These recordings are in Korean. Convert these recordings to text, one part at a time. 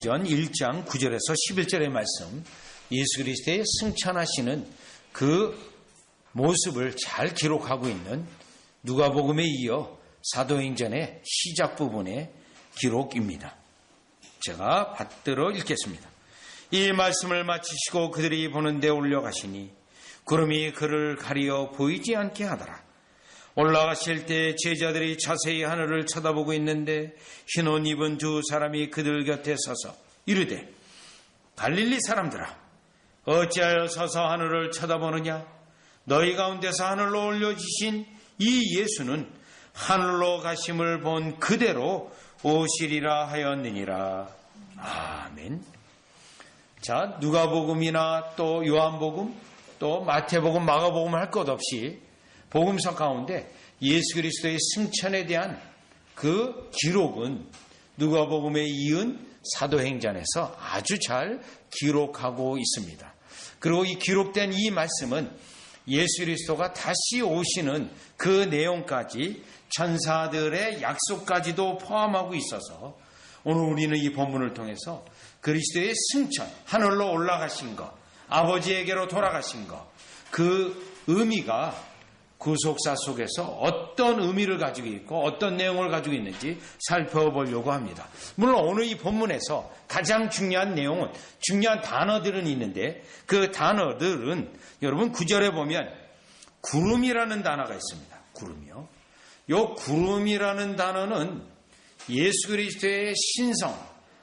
전 1장 9절에서 11절의 말씀, 예수 그리스도의 승천하시는 그 모습을 잘 기록하고 있는 누가복음에 이어 사도행전의 시작 부분의 기록입니다. 제가 받들어 읽겠습니다. 이 말씀을 마치시고 그들이 보는 데 올려가시니 구름이 그를 가리어 보이지 않게 하더라. 올라가실 때 제자들이 자세히 하늘을 쳐다보고 있는데 흰 옷 입은 두 사람이 그들 곁에 서서 이르되 갈릴리 사람들아 어찌하여 서서 하늘을 쳐다보느냐. 너희 가운데서 하늘로 올려지신 이 예수는 하늘로 가심을 본 그대로 오시리라 하였느니라. 아멘. 자, 누가복음이나 또 요한복음 또 마태복음, 마가복음 할 것 없이 복음서 가운데 예수 그리스도의 승천에 대한 그 기록은 누가복음에 이은 사도행전에서 아주 잘 기록하고 있습니다. 그리고 이 기록된 이 말씀은 예수 그리스도가 다시 오시는 그 내용까지 천사들의 약속까지도 포함하고 있어서 오늘 우리는 이 본문을 통해서 그리스도의 승천, 하늘로 올라가신 것, 아버지에게로 돌아가신 것, 그 의미가 구속사 속에서 어떤 의미를 가지고 있고 어떤 내용을 가지고 있는지 살펴보려고 합니다. 물론 오늘 이 본문에서 가장 중요한 내용은, 중요한 단어들은 있는데 그 단어들은 여러분 9절에 보면 구름이라는 단어가 있습니다. 구름이요. 요 구름이라는 단어는 예수 그리스도의 신성,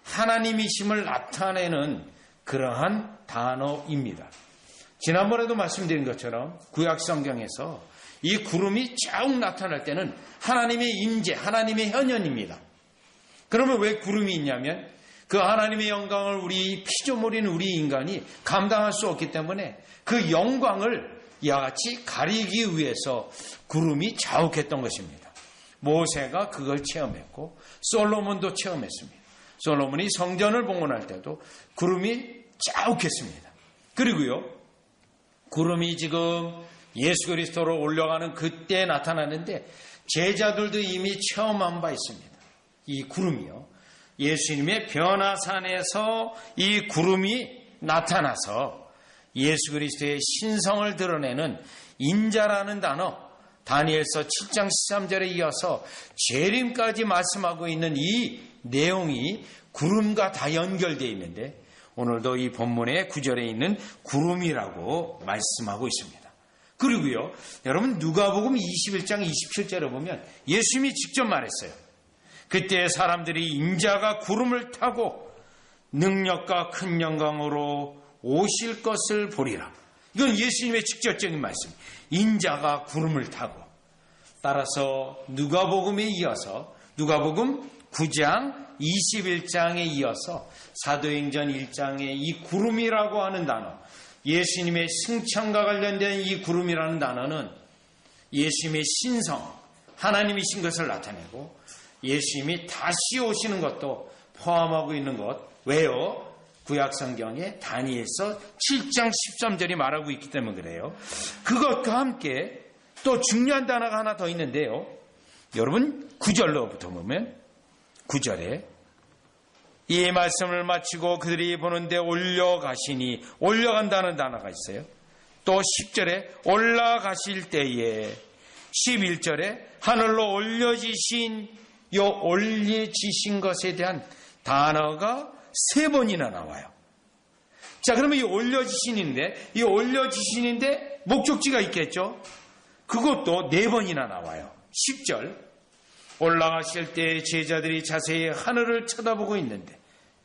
하나님이심을 나타내는 그러한 단어입니다. 지난번에도 말씀드린 것처럼 구약 성경에서 이 구름이 쭉 나타날 때는 하나님의 임재, 하나님의 현현입니다. 그러면 왜 구름이 있냐면 그 하나님의 영광을 우리 피조물인 우리 인간이 감당할 수 없기 때문에 그 영광을 이와 같이 가리기 위해서 구름이 자욱했던 것입니다. 모세가 그걸 체험했고 솔로몬도 체험했습니다. 솔로몬이 성전을 봉헌할 때도 구름이 자욱했습니다. 그리고요, 구름이 지금 예수 그리스도로 올라가는 그때 나타나는데 제자들도 이미 체험한 바 있습니다. 이 구름이요, 예수님의 변화산에서 이 구름이 나타나서 예수 그리스도의 신성을 드러내는 인자라는 단어, 다니엘서 7장 13절에 이어서 재림까지 말씀하고 있는 이 내용이 구름과 다 연결되어 있는데 오늘도 이 본문의 9절에 있는 구름이라고 말씀하고 있습니다. 그리고요, 여러분 누가복음 21장 27절에 보면 예수님이 직접 말했어요. 그때 사람들이 인자가 구름을 타고 능력과 큰 영광으로 오실 것을 보리라. 이건 예수님의 직접적인 말씀. 인자가 구름을 타고. 따라서 누가복음에 이어서 누가복음 9장 21장에 이어서 사도행전 1장에 이 구름이라고 하는 단어, 예수님의 승천과 관련된 이 구름이라는 단어는 예수님의 신성, 하나님이신 것을 나타내고 예수님이 다시 오시는 것도 포함하고 있는 것. 왜요? 구약성경에 다니엘서 7장 13절이 말하고 있기 때문에 그래요. 그것과 함께 또 중요한 단어가 하나 더 있는데요. 여러분 9절로부터 보면 9절에 이 말씀을 마치고 그들이 보는데 올려가시니, 올려간다는 단어가 있어요. 또 10절에 올라가실 때에, 11절에 하늘로 올려지신, 요 올려지신 것에 대한 단어가 3번이나 나와요. 자, 그러면 이 올려지신인데, 이 올려지신인데 목적지가 있겠죠? 그것도 4번이나 나와요. 10절 올라가실 때 제자들이 자세히 하늘을 쳐다보고 있는데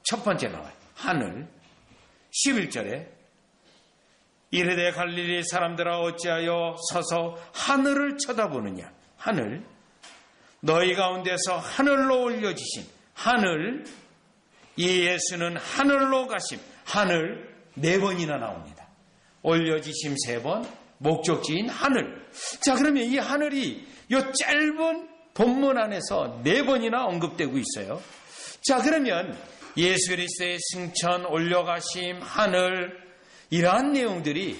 첫 번째 나와요. 하늘. 11절에 이르되 갈릴리 사람들아 어찌하여 서서 하늘을 쳐다보느냐. 하늘. 너희 가운데서 하늘로 올려지신 하늘. 이 예수는 하늘로 가심. 하늘 4번이나 나옵니다. 올려지심 3번, 목적지인 하늘. 자, 그러면 이 하늘이 이 짧은 본문 안에서 4번이나 언급되고 있어요. 자, 그러면 예수 그리스도의 승천, 올려가심, 하늘, 이러한 내용들이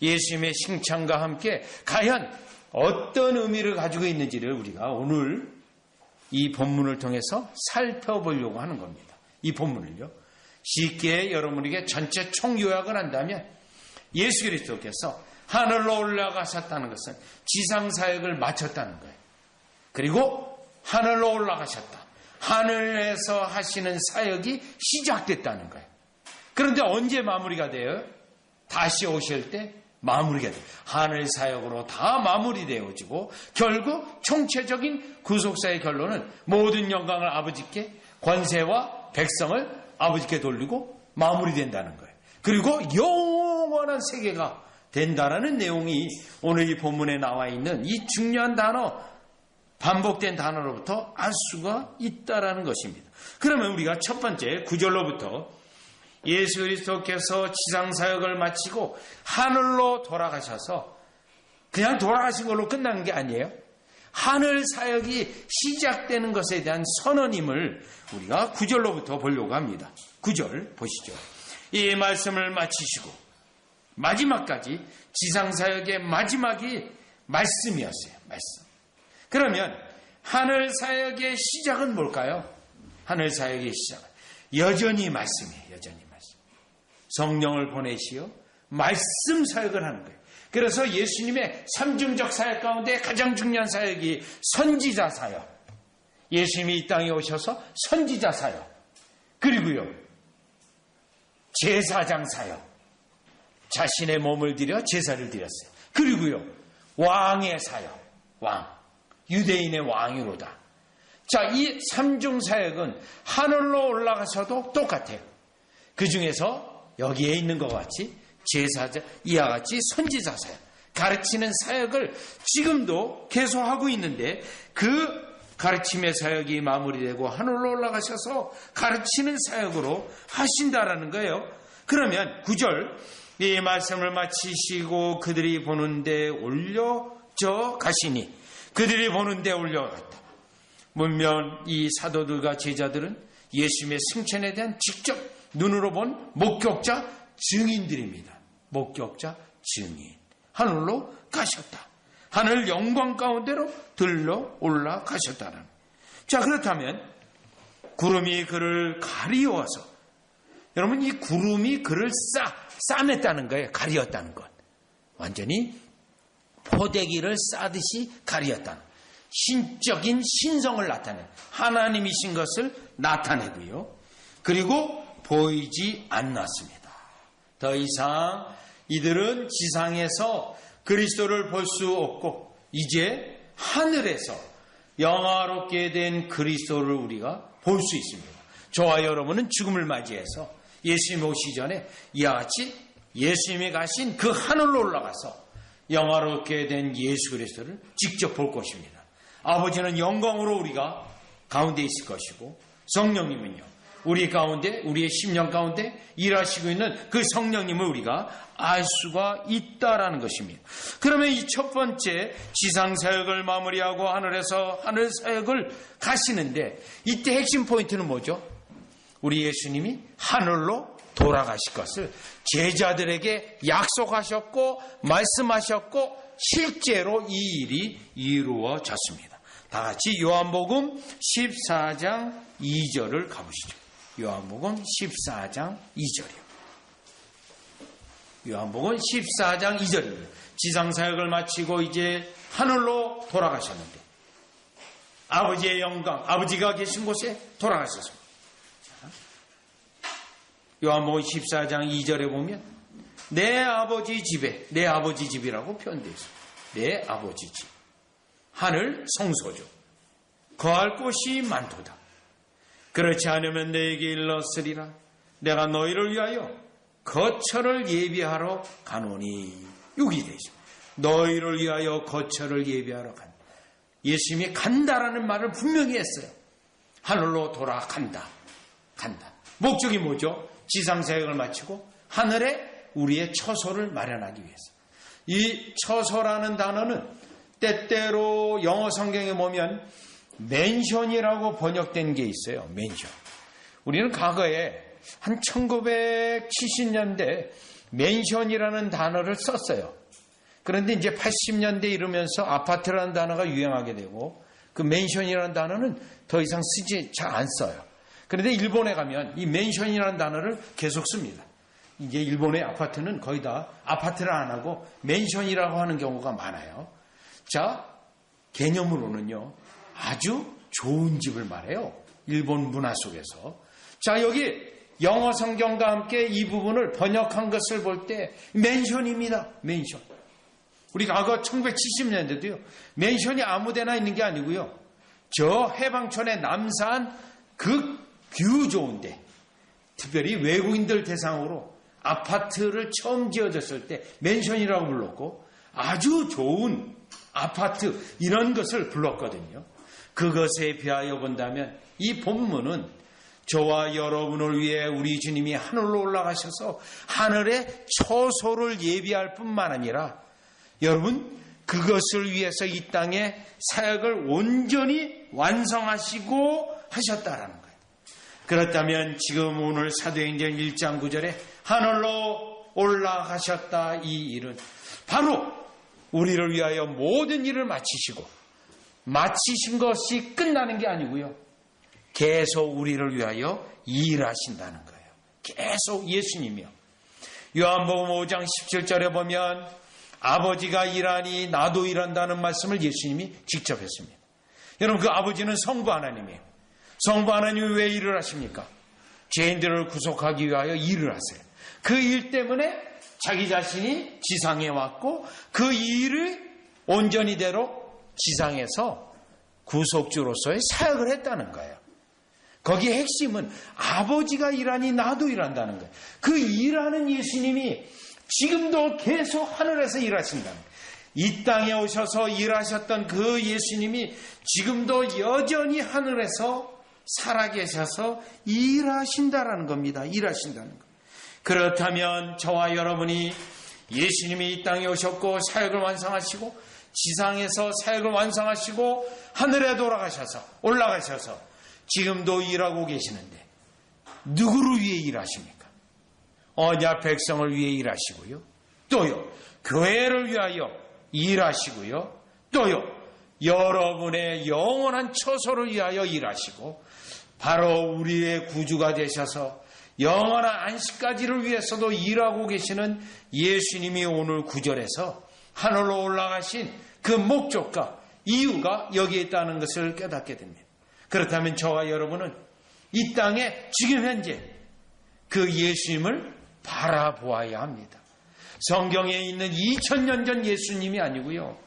예수님의 승천과 함께 과연 어떤 의미를 가지고 있는지를 우리가 오늘 이 본문을 통해서 살펴보려고 하는 겁니다. 이 본문을요. 쉽게 여러분에게 전체 총요약을 한다면 예수 그리스도께서 하늘로 올라가셨다는 것은 지상사역을 마쳤다는 거예요. 그리고 하늘로 올라가셨다. 하늘에서 하시는 사역이 시작됐다는 거예요. 그런데 언제 마무리가 돼요? 다시 오실 때 마무리가 돼요. 하늘 사역으로 다 마무리되어지고 결국 총체적인 구속사의 결론은 모든 영광을 아버지께, 권세와 백성을 아버지께 돌리고 마무리된다는 거예요. 그리고 영원한 세계가 된다라는 내용이 오늘 이 본문에 나와 있는 이 중요한 단어, 반복된 단어로부터 알 수가 있다라는 것입니다. 그러면 우리가 첫 번째 9절로부터 예수 그리스도께서 지상사역을 마치고 하늘로 돌아가셔서 그냥 돌아가신 걸로 끝난 게 아니에요. 하늘 사역이 시작되는 것에 대한 선언임을 우리가 9절로부터 보려고 합니다. 9절 보시죠. 이 말씀을 마치시고 마지막까지 지상사역의 마지막이 말씀이었어요. 말씀. 그러면 하늘 사역의 시작은 뭘까요? 하늘 사역의 시작은 여전히 말씀이에요. 여전히 말씀. 성령을 보내시어 말씀 사역을 하는 거예요. 그래서 예수님의 삼중적 사역 가운데 가장 중요한 사역이 선지자 사역. 예수님이 이 땅에 오셔서 선지자 사역. 그리고요, 제사장 사역. 자신의 몸을 들여 제사를 드렸어요. 그리고요, 왕의 사역. 왕. 유대인의 왕이로다. 자, 이 삼중 사역은 하늘로 올라가셔도 똑같아요. 그 중에서 여기에 있는 것 같이 제사자, 이와 같이 선지자 사역, 가르치는 사역을 지금도 계속하고 있는데 그 가르침의 사역이 마무리되고 하늘로 올라가셔서 가르치는 사역으로 하신다라는 거예요. 그러면 9절, 이 말씀을 마치시고 그들이 보는데 올려져 가시니, 그들이 보는데 올려갔다. 문면 이 사도들과 제자들은 예수님의 승천에 대한 직접 눈으로 본 목격자 증인들입니다. 목격자 증인. 하늘로 가셨다. 하늘 영광 가운데로 들러 올라가셨다는. 자, 그렇다면 구름이 그를 가리워서, 여러분, 이 구름이 그를 싸맸다는 거예요. 가리었다는 것. 완전히 포대기를 싸듯이 가리었다는, 신적인 신성을 나타내는, 하나님이신 것을 나타내고요. 그리고 보이지 않았습니다. 더 이상 이들은 지상에서 그리스도를 볼 수 없고 이제 하늘에서 영화롭게 된 그리스도를 우리가 볼 수 있습니다. 저와 여러분은 죽음을 맞이해서 예수님 오시기 전에 이와 같이 예수님이 가신 그 하늘로 올라가서 영화롭게 된 예수 그리스도를 직접 볼 것입니다. 아버지는 영광으로 우리가 가운데 있을 것이고, 성령님은요, 우리 가운데, 우리의 심령 가운데 일하시고 있는 그 성령님을 우리가 알 수가 있다라는 것입니다. 그러면 이 첫 번째 지상사역을 마무리하고 하늘에서 하늘 사역을 가시는데, 이때 핵심 포인트는 뭐죠? 우리 예수님이 하늘로 돌아가실 것을 제자들에게 약속하셨고 말씀하셨고 실제로 이 일이 이루어졌습니다. 다 같이 요한복음 14장 2절을 가보시죠. 요한복음 14장 2절이요. 요한복음 14장 2절입니다. 지상사역을 마치고 이제 하늘로 돌아가셨는데 아버지의 영광, 아버지가 계신 곳에 돌아가셨습니다. 요한복음 14장 2절에 보면 내 아버지 집에, 내 아버지 집이라고 표현되어 있습니다. 내 아버지 집. 하늘 성소죠. 거할 곳이 많도다. 그렇지 않으면 너에게 일렀으리라. 내가 너희를 위하여 거처를 예비하러 가노니. 여기 되어 있습니다. 너희를 위하여 거처를 예비하러 간다. 예수님이 간다라는 말을 분명히 했어요. 하늘로 돌아간다. 간다. 목적이 뭐죠? 지상사역을 마치고 하늘에 우리의 처소를 마련하기 위해서. 이 처소라는 단어는 때때로 영어 성경에 보면 맨션이라고 번역된 게 있어요. 맨션. 우리는 과거에 한 1970년대 맨션이라는 단어를 썼어요. 그런데 이제 80년대 이르면서 아파트라는 단어가 유행하게 되고 그 맨션이라는 단어는 더 이상 쓰지 잘 안 써요. 그런데 일본에 가면 이 맨션이라는 단어를 계속 씁니다. 이제 일본의 아파트는 거의 다 아파트를 안 하고 맨션이라고 하는 경우가 많아요. 자, 개념으로는요, 아주 좋은 집을 말해요. 일본 문화 속에서. 자, 여기 영어 성경과 함께 이 부분을 번역한 것을 볼 때 맨션입니다. 맨션. 우리가 과거 1970년대도요. 맨션이 아무데나 있는 게 아니고요. 저 해방촌의 남산 그 뷰 좋은데, 특별히 외국인들 대상으로 아파트를 처음 지어졌을 때 맨션이라고 불렀고, 아주 좋은 아파트 이런 것을 불렀거든요. 그것에 비하여 본다면 이 본문은 저와 여러분을 위해 우리 주님이 하늘로 올라가셔서 하늘의 처소를 예비할 뿐만 아니라 여러분 그것을 위해서 이 땅에 사역을 온전히 완성하시고 하셨다라는 거예요. 그렇다면 지금 오늘 사도행전 1장 9절에 하늘로 올라가셨다, 이 일은 바로 우리를 위하여 모든 일을 마치시고, 마치신 것이 끝나는 게 아니고요, 계속 우리를 위하여 일하신다는 거예요. 계속 예수님이요. 요한복음 5장 17절에 보면 아버지가 일하니 나도 일한다는 말씀을 예수님이 직접 했습니다. 여러분, 그 아버지는 성부 하나님이에요. 성부 하나님이 왜 일을 하십니까? 죄인들을 구속하기 위하여 일을 하세요. 그 일 때문에 자기 자신이 지상에 왔고 그 일을 온전히대로 지상에서 구속주로서의 사역을 했다는 거예요. 거기에 핵심은 아버지가 일하니 나도 일한다는 거예요. 그 일하는 예수님이 지금도 계속 하늘에서 일하신다는 거예요. 이 땅에 오셔서 일하셨던 그 예수님이 지금도 여전히 하늘에서 살아계셔서 일하신다라는 겁니다. 일하신다는 거예요. 그렇다면 저와 여러분이 예수님이 이 땅에 오셨고 사역을 완성하시고 지상에서 사역을 완성하시고 하늘에 돌아가셔서 올라가셔서 지금도 일하고 계시는데 누구를 위해 일하십니까? 언약 백성을 위해 일하시고요. 또요, 교회를 위하여 일하시고요. 또요, 여러분의 영원한 처소를 위하여 일하시고 바로 우리의 구주가 되셔서 영원한 안식까지를 위해서도 일하고 계시는 예수님이 오늘 9절에서 하늘로 올라가신 그 목적과 이유가 여기에 있다는 것을 깨닫게 됩니다. 그렇다면 저와 여러분은 이 땅에 지금 현재 그 예수님을 바라보아야 합니다. 성경에 있는 2000년 전 예수님이 아니고요,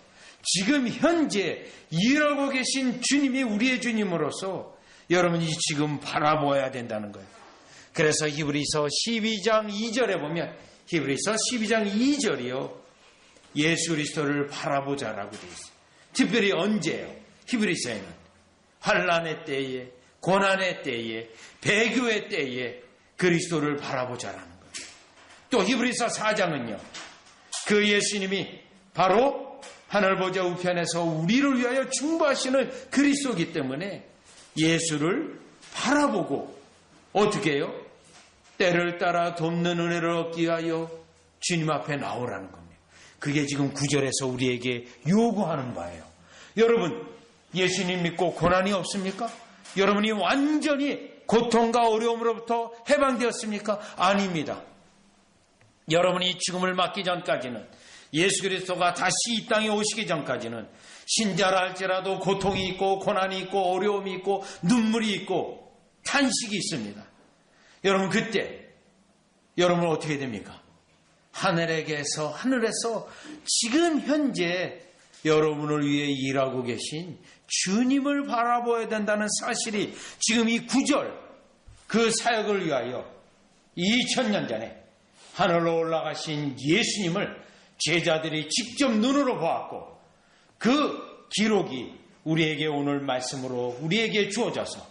지금 현재 일하고 계신 주님이 우리의 주님으로서 여러분이 지금 바라보아야 된다는 거예요. 그래서 히브리서 12장 2절에 보면, 히브리서 12장 2절이요, 예수 그리스도를 바라보자라고 되어 있어요. 특별히 언제요? 히브리서에는 환난의 때에, 고난의 때에, 배교의 때에 그리스도를 바라보자라는 거예요. 또 히브리서 4장은요, 그 예수님이 바로 하늘 보좌 우편에서 우리를 위하여 중보하시는 그리스도이기 때문에 예수를 바라보고 어떻게 해요? 때를 따라 돕는 은혜를 얻기 위하여 주님 앞에 나오라는 겁니다. 그게 지금 9절에서 우리에게 요구하는 바예요. 여러분, 예수님 믿고 고난이 없습니까? 여러분이 완전히 고통과 어려움으로부터 해방되었습니까? 아닙니다. 여러분이 죽음을 맞기 전까지는, 예수 그리스도가 다시 이 땅에 오시기 전까지는 신자라 할지라도 고통이 있고 고난이 있고 어려움이 있고 눈물이 있고 탄식이 있습니다. 여러분, 그때 여러분은 어떻게 됩니까? 하늘에서 지금 현재 여러분을 위해 일하고 계신 주님을 바라보아야 된다는 사실이 지금 이 9절 그 사역을 위하여 2000년 전에 하늘로 올라가신 예수님을 제자들이 직접 눈으로 보았고 그 기록이 우리에게 오늘 말씀으로 우리에게 주어져서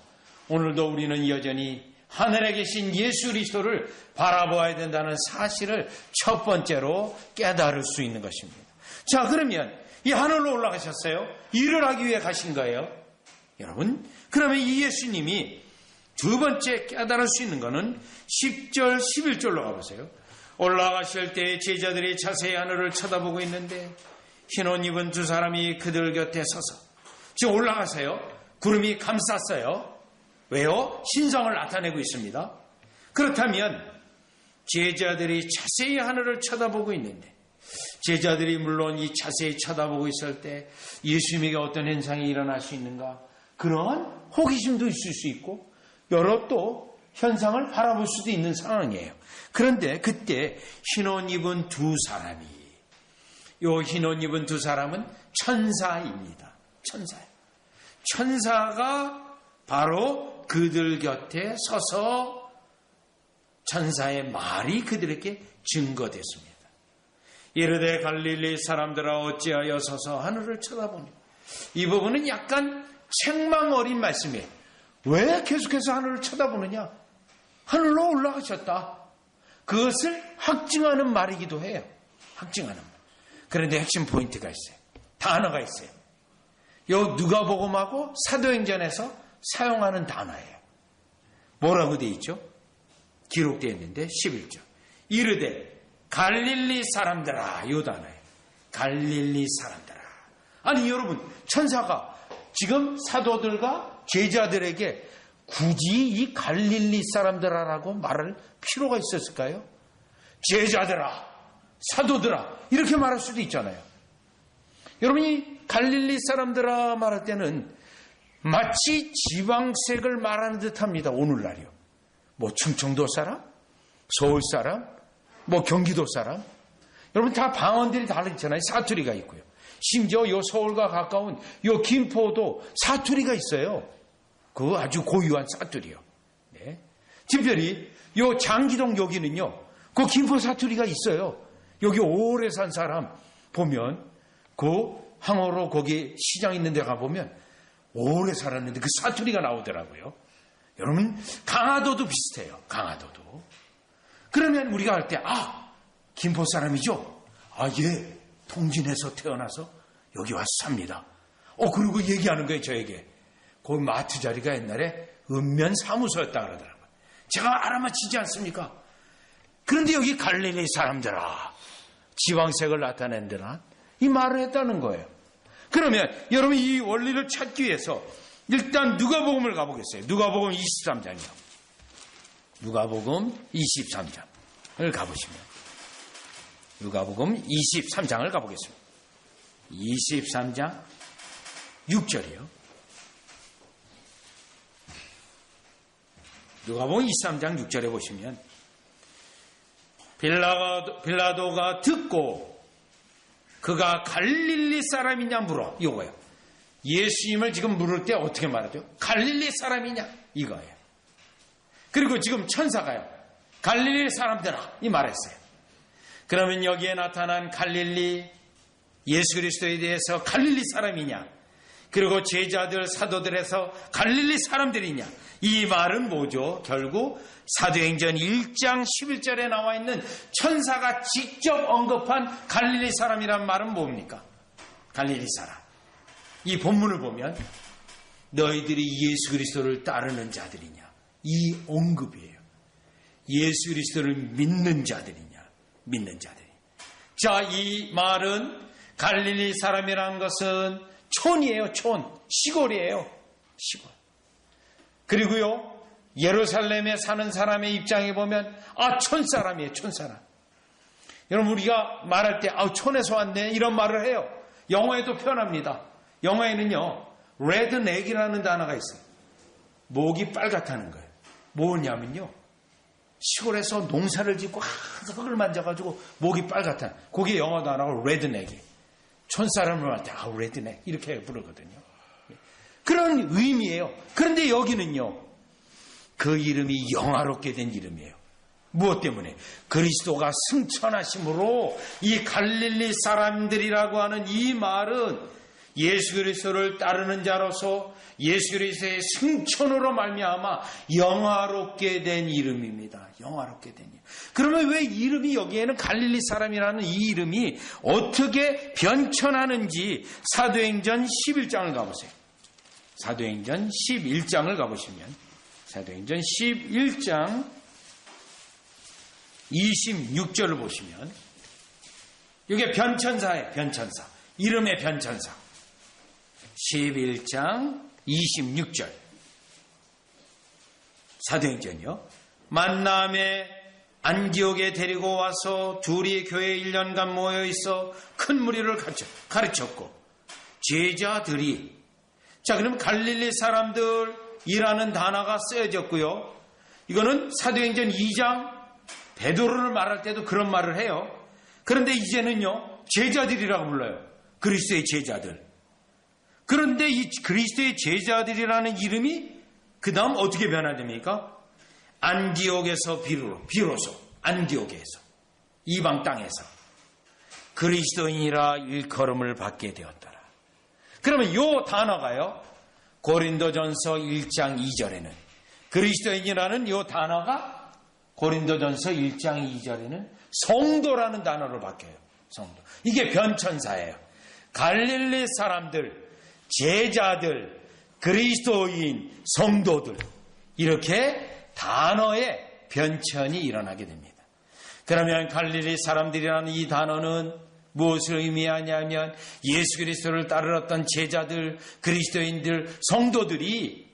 오늘도 우리는 여전히 하늘에 계신 예수 그리스도를 바라보아야 된다는 사실을 첫 번째로 깨달을 수 있는 것입니다. 자, 그러면 이 하늘로 올라가셨어요. 일을 하기 위해 가신 거예요. 여러분, 그러면 이 예수님이 두 번째 깨달을 수 있는 것은 10절, 11절로 가보세요. 올라가실 때 제자들이 자세히 하늘을 쳐다보고 있는데 흰옷 입은 두 사람이 그들 곁에 서서, 지금 올라가세요. 구름이 감쌌어요. 왜요? 신성을 나타내고 있습니다. 그렇다면 제자들이 자세히 하늘을 쳐다보고 있는데, 제자들이 물론 이 자세히 쳐다보고 있을 때 예수님에게 어떤 현상이 일어날 수 있는가, 그런 호기심도 있을 수 있고 여러 또 현상을 바라볼 수도 있는 상황이에요. 그런데 그때 흰옷 입은 두 사람이, 요 흰옷 입은 두 사람은 천사입니다. 천사예요. 천사가 바로 그들 곁에 서서 천사의 말이 그들에게 증거됐습니다. 이르되 갈릴리 사람들아 어찌하여 서서 하늘을 쳐다보니. 이 부분은 약간 책망 어린 말씀이에요. 왜 계속해서 하늘을 쳐다보느냐? 하늘로 올라가셨다. 그것을 확증하는 말이기도 해요. 확증하는 말. 그런데 핵심 포인트가 있어요. 단어가 있어요. 요 누가복음하고 사도행전에서 사용하는 단어예요. 뭐라고 되어 있죠? 기록되어 있는데 11절. 이르되 갈릴리 사람들아, 요 단어예요. 갈릴리 사람들아. 아니 여러분, 천사가 지금 사도들과 제자들에게 굳이 이 갈릴리 사람들아라고 말할 필요가 있었을까요? 제자들아, 사도들아 이렇게 말할 수도 있잖아요. 여러분이 갈릴리 사람들아 말할 때는 마치 지방색을 말하는 듯합니다. 오늘날이요. 뭐 충청도 사람, 서울 사람, 뭐 경기도 사람, 여러분 다 방언들이 다르잖아요. 사투리가 있고요. 심지어 요 서울과 가까운 요 김포도 사투리가 있어요. 그 아주 고유한 사투리요. 네. 특별히 요 장기동 여기는요, 그 김포 사투리가 있어요. 여기 오래 산 사람 보면 그 항어로 거기 시장 있는 데 가보면 오래 살았는데 그 사투리가 나오더라고요. 여러분 강화도도 비슷해요. 강화도도. 그러면 우리가 할 때 김포 사람이죠? 예. 통진에서 태어나서 여기 와서 삽니다. 그리고 얘기하는 거예요. 저에게. 거기 마트 자리가 옛날에 읍면 사무소였다 그러더라고요. 제가 알아맞히지 않습니까? 그런데 여기 갈릴리 사람들아, 지방색을 나타낸다나 이 말을 했다는 거예요. 그러면 여러분 이 원리를 찾기 위해서 일단 누가복음을 가보겠어요. 누가복음 23장이요. 누가복음 23장을 가보시면, 누가복음 23장을 가보겠습니다. 23장 6절이요. 누가복음 23장 6절에 보시면 빌라도가 듣고 그가 갈릴리 사람이냐 물어. 이거예요. 예수님을 지금 물을 때 어떻게 말하죠? 갈릴리 사람이냐? 이거예요. 그리고 지금 천사가요, 갈릴리 사람들아 이 말했어요. 그러면 여기에 나타난 갈릴리, 예수 그리스도에 대해서 갈릴리 사람이냐, 그리고 제자들 사도들에서 갈릴리 사람들이냐, 이 말은 뭐죠? 결국 사도행전 1장 11절에 나와 있는 천사가 직접 언급한 갈릴리 사람이란 말은 뭡니까? 갈릴리 사람. 이 본문을 보면 너희들이 예수 그리스도를 따르는 자들이냐, 이 언급이에요. 예수 그리스도를 믿는 자들이냐, 믿는 자들이. 자, 이 말은 갈릴리 사람이라는 것은 촌이에요. 촌, 시골이에요. 시골. 그리고요, 예루살렘에 사는 사람의 입장에 보면 촌사람이에요. 촌사람. 여러분 우리가 말할 때 촌에서 왔네 이런 말을 해요. 영어에도 표현합니다. 영어에는요, redneck이라는 단어가 있어요. 목이 빨갛다는 거예요. 뭐냐면요, 시골에서 농사를 짓고 흙을 만져가지고 목이 빨갛다는, 그게 영어 단어가 redneck. 촌사람을 할 때 redneck 이렇게 부르거든요. 그런 의미예요. 그런데 여기는요, 그 이름이 영화롭게 된 이름이에요. 무엇 때문에? 그리스도가 승천하심으로 이 갈릴리 사람들이라고 하는 이 말은 예수 그리스도를 따르는 자로서 예수 그리스도의 승천으로 말미암아 영화롭게 된 이름입니다. 영화롭게 된 이름. 그러면 왜 이름이 여기에는 갈릴리 사람이라는 이 이름이 어떻게 변천하는지 사도행전 11장을 가보세요. 사도행전 11장을 가보시면, 사도행전 11장 26절을 보시면, 이게 변천사예요. 변천사. 이름의 변천사. 11장 26절. 사도행전이요. 만남에 안디옥에 데리고 와서 둘이 교회에 1년간 모여 있어 큰 무리를 가르쳤고 제자들이, 자, 그럼 갈릴리 사람들이라는 단어가 쓰여졌고요. 이거는 사도행전 2장 베드로를 말할 때도 그런 말을 해요. 그런데 이제는요, 제자들이라고 불러요. 그리스도의 제자들. 그런데 이 그리스도의 제자들이라는 이름이 그 다음 어떻게 변화됩니까? 안디옥에서 비로소 안디옥에서, 이방 땅에서 그리스도인이라 일컬음을 받게 되었더라. 그러면 이 단어가요, 고린도전서 1장 2절에는 그리스도인이라는 이 단어가 고린도전서 1장 2절에는 성도라는 단어로 바뀌어요. 성도. 이게 변천사예요. 갈릴리 사람들, 제자들, 그리스도인, 성도들, 이렇게 단어의 변천이 일어나게 됩니다. 그러면 갈릴리 사람들이라는 이 단어는 무엇을 의미하냐면 예수 그리스도를 따르었던 제자들, 그리스도인들, 성도들이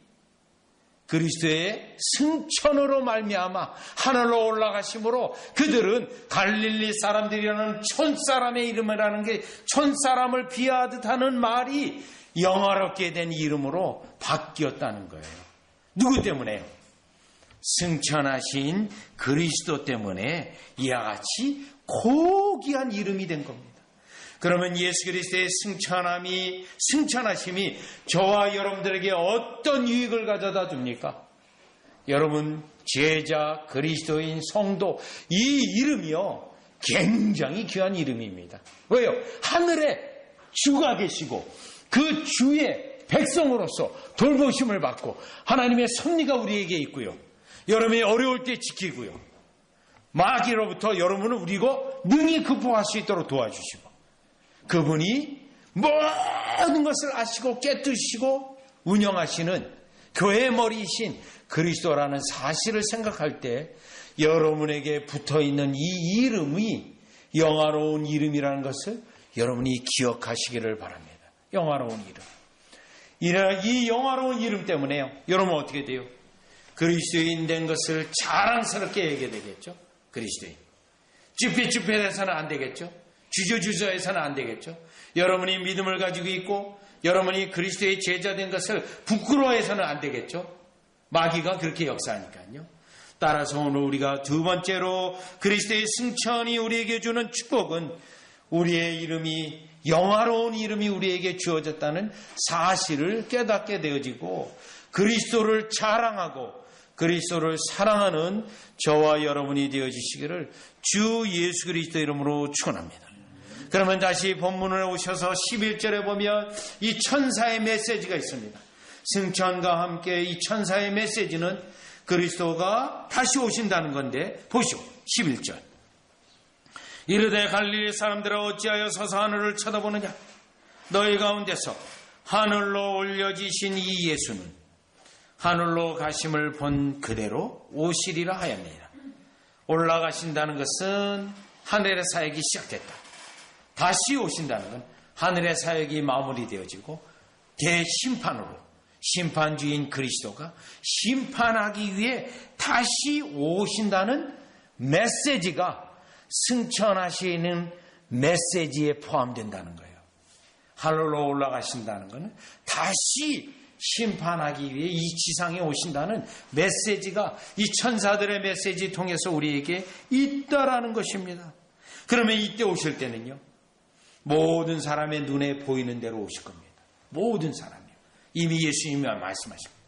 그리스도의 승천으로 말미암아 하늘로 올라가심으로 그들은 갈릴리 사람들이라는 촌사람의 이름이라는 게 촌사람을 비하듯 하는 말이 영화롭게 된 이름으로 바뀌었다는 거예요. 누구 때문에요? 승천하신 그리스도 때문에 이와 같이 고귀한 이름이 된 겁니다. 그러면 예수 그리스도의 승천하심이 저와 여러분들에게 어떤 유익을 가져다 줍니까? 여러분, 제자, 그리스도인, 성도, 이 이름이요, 굉장히 귀한 이름입니다. 왜요? 하늘에 주가 계시고 그 주의 백성으로서 돌보심을 받고 하나님의 섭리가 우리에게 있고요. 여러분이 어려울 때 지키고요. 마귀로부터 여러분을 우리고 능히 극복할 수 있도록 도와주시고, 그분이 모든 것을 아시고 깨뜨리시고 운영하시는 교회의 머리이신 그리스도라는 사실을 생각할 때 여러분에게 붙어있는 이 이름이 영화로운 이름이라는 것을 여러분이 기억하시기를 바랍니다. 영화로운 이름. 이 영화로운 이름 때문에요, 여러분 어떻게 돼요? 그리스도인 된 것을 자랑스럽게 얘기해야 되겠죠. 그리스도인. 쭈뼛쭈뼛해서는 안 되겠죠. 주저주저해서는 안 되겠죠. 여러분이 믿음을 가지고 있고 여러분이 그리스도의 제자 된 것을 부끄러워해서는 안 되겠죠. 마귀가 그렇게 역사하니까요. 따라서 오늘 우리가 두 번째로 그리스도의 승천이 우리에게 주는 축복은 우리의 이름이, 영화로운 이름이 우리에게 주어졌다는 사실을 깨닫게 되어지고 그리스도를 자랑하고 그리스도를 사랑하는 저와 여러분이 되어지시기를 주 예수 그리스도 이름으로 축원합니다. 그러면 다시 본문에 오셔서 11절에 보면 이 천사의 메시지가 있습니다. 승천과 함께 이 천사의 메시지는 그리스도가 다시 오신다는 건데, 보시오. 11절. 이르되 갈릴리 사람들아 어찌하여 서서 하늘을 쳐다보느냐? 너희 가운데서 하늘로 올려지신 이 예수는 하늘로 가심을 본 그대로 오시리라 하였느니라. 올라가신다는 것은 하늘의 사역이 시작됐다. 다시 오신다는 건 하늘의 사역이 마무리되어지고 대심판으로 심판주인 그리스도가 심판하기 위해 다시 오신다는 메시지가 승천하시는 메시지에 포함된다는 거예요. 하늘로 올라가신다는 것은 다시 심판하기 위해 이 지상에 오신다는 메시지가 이 천사들의 메시지 통해서 우리에게 있다라는 것입니다. 그러면 이때 오실 때는요, 모든 사람의 눈에 보이는 대로 오실 겁니다. 모든 사람이요. 이미 예수님이 말씀하십니다.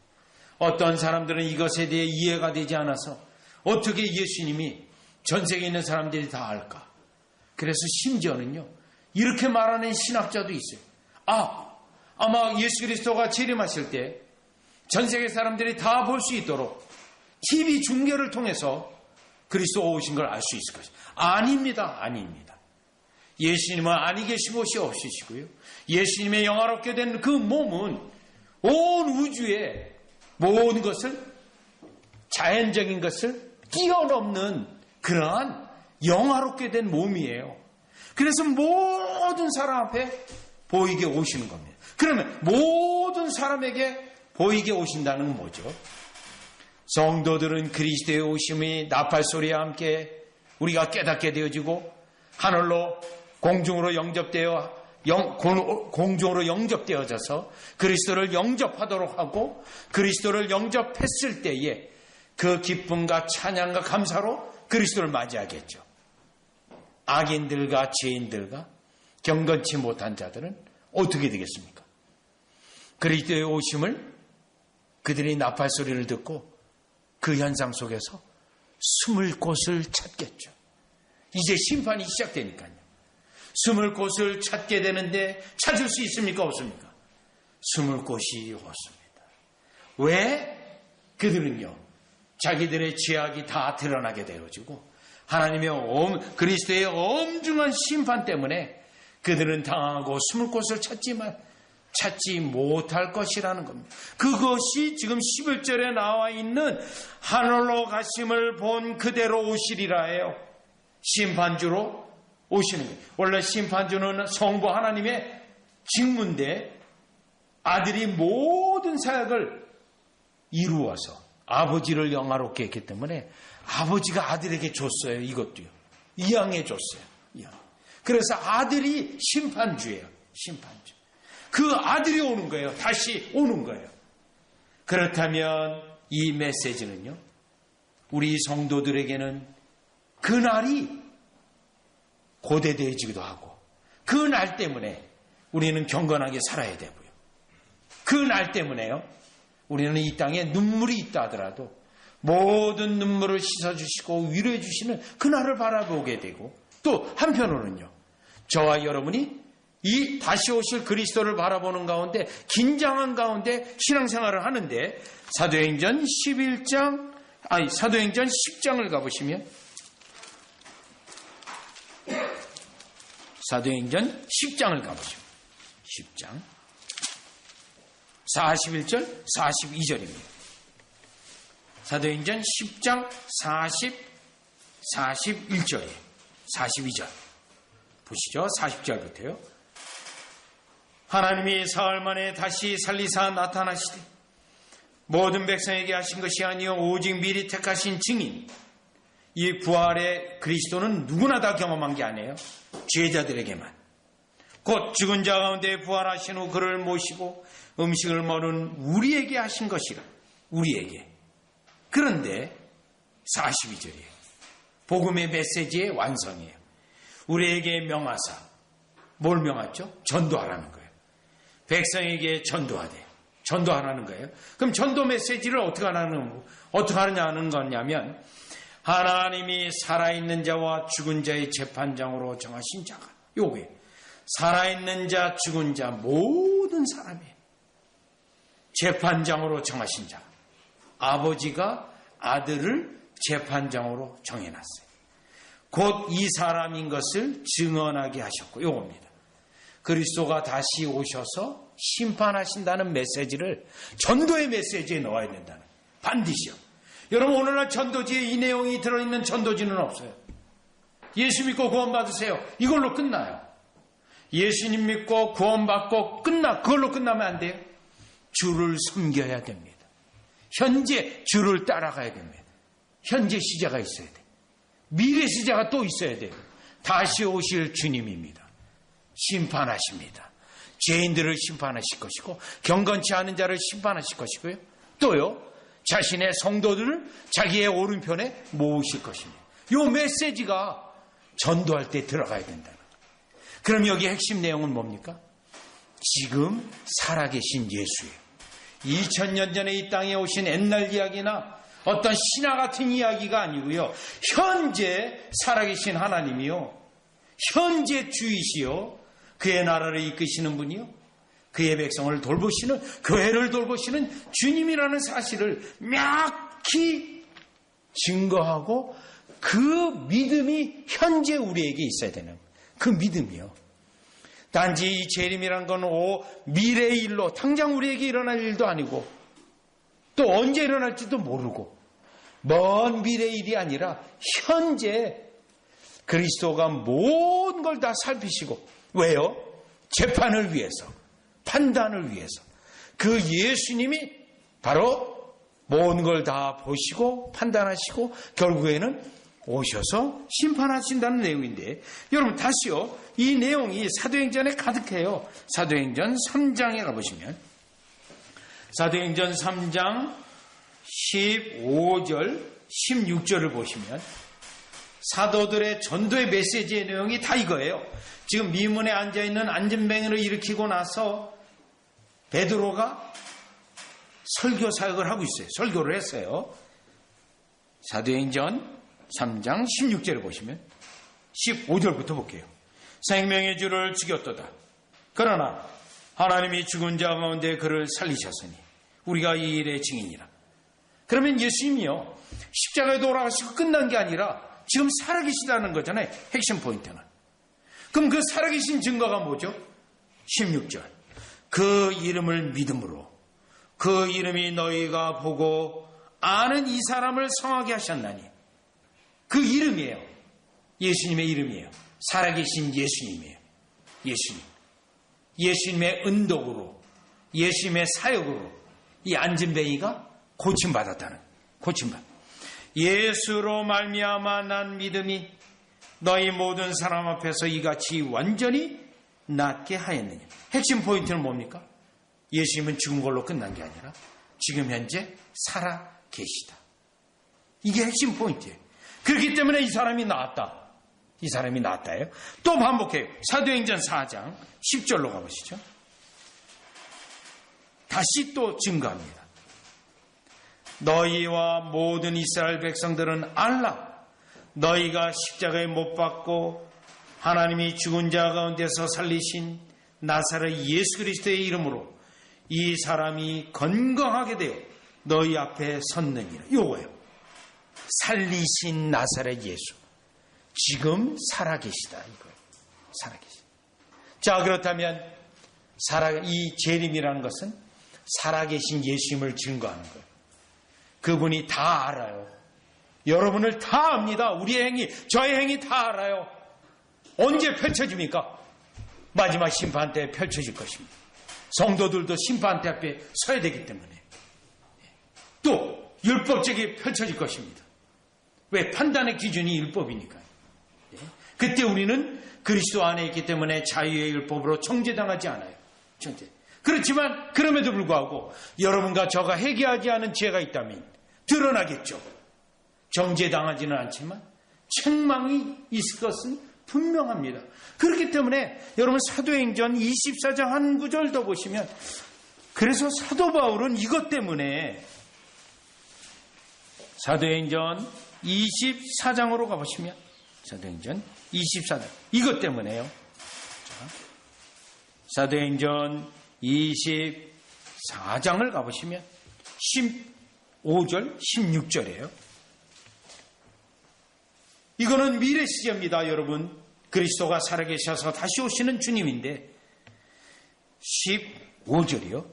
어떤 사람들은 이것에 대해 이해가 되지 않아서 어떻게 예수님이 전 세계에 있는 사람들이 다 알까? 그래서 심지어는요, 이렇게 말하는 신학자도 있어요. 아마 예수 그리스도가 재림하실 때 전 세계 사람들이 다 볼 수 있도록 TV 중계를 통해서 그리스도 오신 걸 알 수 있을 것입니다. 아닙니다. 예수님은 아니 계신 곳이 없으시고요. 예수님의 영화롭게 된 그 몸은 온 우주의 모든 것을, 자연적인 것을 뛰어넘는 그러한 영화롭게 된 몸이에요. 그래서 모든 사람 앞에 보이게 오시는 겁니다. 그러면 모든 사람에게 보이게 오신다는 건 뭐죠? 성도들은 그리스도의 오심이 나팔소리와 함께 우리가 깨닫게 되어지고 하늘로 공중으로 영접되어져서 그리스도를 영접하도록 하고 그리스도를 영접했을 때에 그 기쁨과 찬양과 감사로 그리스도를 맞이하겠죠. 악인들과 죄인들과 경건치 못한 자들은 어떻게 되겠습니까? 그리스도의 오심을 그들이 나팔소리를 듣고 그 현상 속에서 숨을 곳을 찾겠죠. 이제 심판이 시작되니까요. 숨을 곳을 찾게 되는데 찾을 수 있습니까? 없습니까? 숨을 곳이 없습니다. 왜? 그들은요, 자기들의 죄악이 다 드러나게 되어지고 하나님의 그리스도의 엄중한 심판 때문에 그들은 당하고 숨을 곳을 찾지만 찾지 못할 것이라는 겁니다. 그것이 지금 11절에 나와 있는 하늘로 가심을 본 그대로 오시리라 해요. 심판주로 오시는 거예요. 원래 심판주는 성부 하나님의 직무인데 아들이 모든 사역을 이루어서 아버지를 영화롭게 했기 때문에 아버지가 아들에게 줬어요. 이것도요. 이양해 줬어요. 그래서 아들이 심판주예요. 심판주. 그 아들이 오는 거예요. 다시 오는 거예요. 그렇다면 이 메시지는요, 우리 성도들에게는 그날이 고대되어지기도 하고 그 날 때문에 우리는 경건하게 살아야 되고요. 그 날 때문에요, 우리는 이 땅에 눈물이 있다 하더라도 모든 눈물을 씻어주시고 위로해 주시는 그날을 바라보게 되고, 또 한편으로는요, 저와 여러분이 이 다시 오실 그리스도를 바라보는 가운데 긴장한 가운데 신앙생활을 하는데 사도행전 10장을 가보시면 사도행전 10장을 가보시면 10장 41절 42절입니다. 사도행전 10장 41절이에요. 42절 보시죠. 40절부터요. 하나님이 사흘 만에 다시 살리사 나타나시되 모든 백성에게 하신 것이 아니요 오직 미리 택하신 증인, 이 부활의 그리스도는 누구나 다 경험한 게 아니에요. 죄자들에게만. 곧 죽은 자 가운데 부활하신 후 그를 모시고 음식을 먹는 우리에게 하신 것이라. 우리에게. 그런데 42절이에요. 복음의 메시지의 완성이에요. 우리에게 명하사, 뭘 명하죠? 전도하라는 거예요. 백성에게 전도하라는 거예요. 그럼 전도 메시지를 어떻게 하느냐는 거냐면, 하나님이 살아있는 자와 죽은 자의 재판장으로 정하신 자가, 요게 살아있는 자, 죽은 자 모든 사람이 재판장으로 정하신 자, 아버지가 아들을 재판장으로 정해놨어요. 곧 이 사람인 것을 증언하게 하셨고, 요겁니다. 그리스도가 다시 오셔서 심판하신다는 메시지를 전도의 메시지에 넣어야 된다는, 반드시요. 여러분, 오늘날 전도지에 이 내용이 들어있는 전도지는 없어요. 예수 믿고 구원받으세요. 이걸로 끝나요. 예수님 믿고 구원받고 그걸로 끝나면 안 돼요. 주를 섬겨야 됩니다. 현재 주를 따라가야 됩니다. 현재 시제가 있어야 돼요. 미래 시제가 또 있어야 돼요. 다시 오실 주님입니다. 심판하십니다. 죄인들을 심판하실 것이고 경건치 않은 자를 심판하실 것이고요. 또요, 자신의 성도들을 자기의 오른편에 모으실 것입니다. 이 메시지가 전도할 때 들어가야 된다는 거예요. 그럼 여기 핵심 내용은 뭡니까? 지금 살아계신 예수예요. 2000년 전에 이 땅에 오신 옛날 이야기나 어떤 신화 같은 이야기가 아니고요. 현재 살아계신 하나님이요, 현재 주이시요, 그의 나라를 이끄시는 분이요, 그의 백성을 돌보시는, 교회를 돌보시는 주님이라는 사실을 명확히 증거하고 그 믿음이 현재 우리에게 있어야 되는, 그 믿음이요. 단지 이 재림이란 건 미래의 일로 당장 우리에게 일어날 일도 아니고 또 언제 일어날지도 모르고 먼 미래의 일이 아니라 현재 그리스도가 모든 걸 다 살피시고, 왜요? 재판을 위해서, 판단을 위해서 그 예수님이 바로 모든 걸 다 보시고 판단하시고 결국에는 오셔서 심판하신다는 내용인데, 여러분 다시요, 이 내용이 사도행전에 가득해요. 사도행전 3장에 가보시면, 사도행전 3장 15절 16절을 보시면 사도들의 전도의 메시지의 내용이 다 이거예요. 지금 미문에 앉아있는 안진뱅이를 일으키고 나서 베드로가 설교 사역을 하고 있어요. 설교를 했어요. 사도행전 3장 16절을 보시면 15절부터 볼게요. 생명의 주를 죽였도다. 그러나 하나님이 죽은 자 가운데 그를 살리셨으니 우리가 이 일의 증인이라. 그러면 예수님이요, 십자가에 돌아가시고 끝난 게 아니라 지금 살아계시다는 거잖아요. 핵심 포인트는. 그럼 그 살아계신 증거가 뭐죠? 16절. 그 이름을 믿음으로 그 이름이 너희가 보고 아는 이 사람을 성하게 하셨나니. 그 이름이에요. 예수님의 이름이에요. 살아계신 예수님이에요. 예수님. 예수님의 은덕으로, 예수님의 사역으로 이 안진뱅이가 고침받았다는, 고침받. 예수로 말미암아 난 믿음이 너희 모든 사람 앞에서 이같이 완전히 낫게 하였느냐. 핵심 포인트는 뭡니까? 예수님은 죽은 걸로 끝난 게 아니라 지금 현재 살아 계시다. 이게 핵심 포인트예요. 그렇기 때문에 이 사람이 나았다. 이 사람이 나았다예요. 또 반복해요. 사도행전 4장 10절로 가보시죠. 다시 또 증거합니다. 너희와 모든 이스라엘 백성들은 알라. 너희가 십자가에 못 박고 하나님이 죽은 자 가운데서 살리신 나사렛 예수 그리스도의 이름으로 이 사람이 건강하게 되어 너희 앞에 섰느니라. 요거예요. 살리신 나사렛 예수. 지금 살아계시다. 이거예요. 살아계시다. 자, 그렇다면 이 재림이라는 것은 살아계신 예수님을 증거하는 거예요. 그분이 다 알아요. 여러분을 다 압니다. 우리의 행위, 저의 행위 다 알아요. 언제 펼쳐집니까? 마지막 심판 때 펼쳐질 것입니다. 성도들도 심판 앞에 서야 되기 때문에. 또 율법적이 펼쳐질 것입니다. 왜? 판단의 기준이 율법이니까요. 그때 우리는 그리스도 안에 있기 때문에 자유의 율법으로 정죄당하지 않아요. 정죄. 그렇지만 그럼에도 불구하고 여러분과 저가 회개하지 않은 죄가 있다면 드러나겠죠. 정죄당하지는 않지만 책망이 있을 것은 분명합니다. 그렇기 때문에 여러분 사도행전 24장 한 구절 더 보시면, 그래서 사도 바울은 이것 때문에 사도행전 24장으로 가보시면, 사도행전 24장 이것 때문에요. 자, 사도행전 24장을 가보시면 15절 16절이에요. 이거는 미래 시제입니다. 여러분, 그리스도가 살아계셔서 다시 오시는 주님인데 15절이요.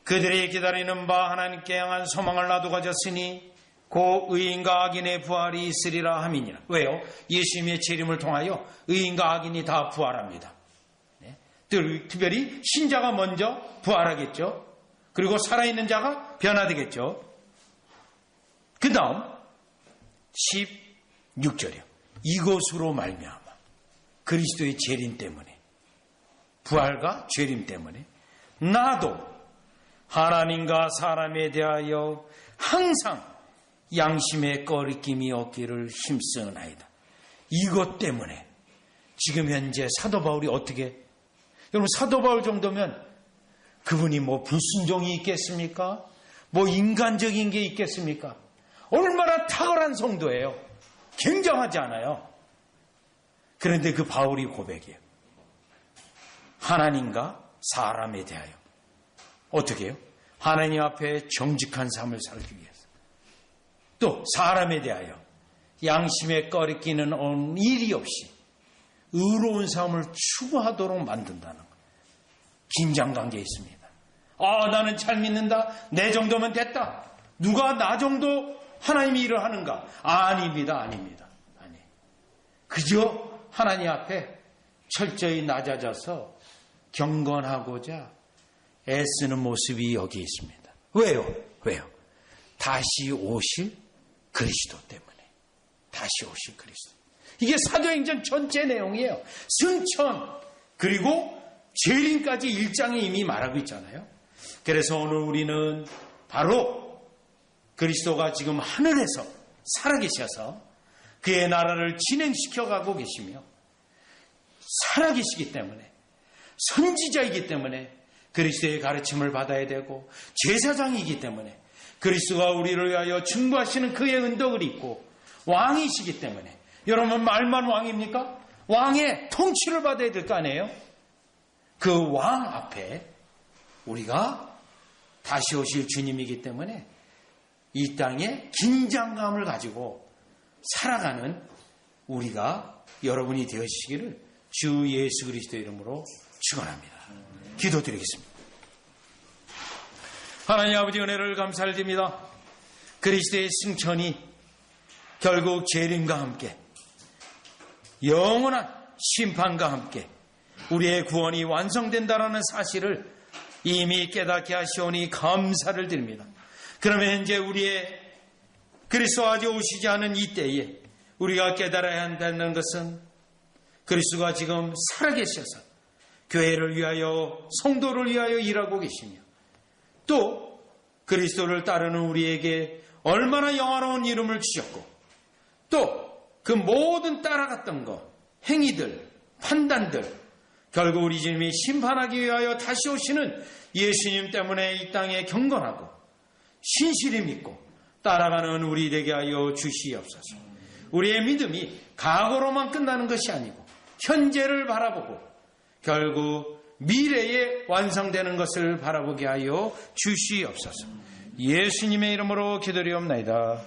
그들이 기다리는 바 하나님께 향한 소망을 나도 가졌으니 고 의인과 악인의 부활이 있으리라 함이니라. 왜요? 예수님의 재림을 통하여 의인과 악인이 다 부활합니다. 네. 특별히 신자가 먼저 부활하겠죠. 그리고 살아있는 자가 변화되겠죠. 그 다음 16절이요. 이것으로 말미암아 그리스도의 재림 때문에, 부활과 재림 때문에 나도 하나님과 사람에 대하여 항상 양심의 꺼리낌이 없기를 힘쓰나이다. 이것 때문에 지금 현재 사도 바울이 어떻게, 여러분 사도 바울 정도면 그분이 뭐 불순종이 있겠습니까? 뭐 인간적인 게 있겠습니까? 얼마나 탁월한 성도예요. 굉장하지 않아요. 그런데 그 바울이 고백이에요. 하나님과 사람에 대하여 어떻게 해요? 하나님 앞에 정직한 삶을 살기 위해서, 또 사람에 대하여 양심에 꺼리끼는 일이 없이 의로운 삶을 추구하도록 만든다는 거예요. 긴장관계에 있습니다. 나는 잘 믿는다. 내 정도면 됐다. 누가 나 정도 하나님이 일을 하는가? 아닙니다. 아닙니다. 아니. 그저 하나님 앞에 철저히 낮아져서 경건하고자 애쓰는 모습이 여기 있습니다. 왜요? 왜요? 다시 오실 그리스도 때문에. 다시 오실 그리스도. 이게 사도행전 전체 내용이에요. 승천, 그리고 재림까지 1장에 이미 말하고 있잖아요. 그래서 오늘 우리는 바로 그리스도가 지금 하늘에서 살아계셔서 그의 나라를 진행시켜가고 계시며 살아계시기 때문에, 선지자이기 때문에 그리스도의 가르침을 받아야 되고, 제사장이기 때문에 그리스도가 우리를 위하여 중보하시는 그의 은덕을 입고, 왕이시기 때문에, 여러분 말만 왕입니까? 왕의 통치를 받아야 될 거 아니에요? 그 왕 앞에 우리가 다시 오실 주님이기 때문에 이 땅에 긴장감을 가지고 살아가는 우리가 여러분이 되어주시기를 주 예수 그리스도 이름으로 축원합니다. 기도드리겠습니다. 하나님 아버지, 은혜를 감사드립니다. 그리스도의 승천이 결국 재림과 함께 영원한 심판과 함께 우리의 구원이 완성된다라는 사실을 이미 깨닫게 하시오니 감사를 드립니다. 그러면 이제 우리의 그리스도가 아직 오시지 않은 이 때에 우리가 깨달아야 한다는 것은 그리스도가 지금 살아계셔서 교회를 위하여, 성도를 위하여 일하고 계시며, 또 그리스도를 따르는 우리에게 얼마나 영화로운 이름을 주셨고, 또 그 모든 따라갔던 것, 행위들, 판단들, 결국 우리 주님이 심판하기 위하여 다시 오시는 예수님 때문에 이 땅에 경건하고 신실히 믿고 따라가는 우리 되게 하여 주시옵소서. 우리의 믿음이 과거로만 끝나는 것이 아니고 현재를 바라보고 결국 미래에 완성되는 것을 바라보게 하여 주시옵소서. 예수님의 이름으로 기도드리옵나이다.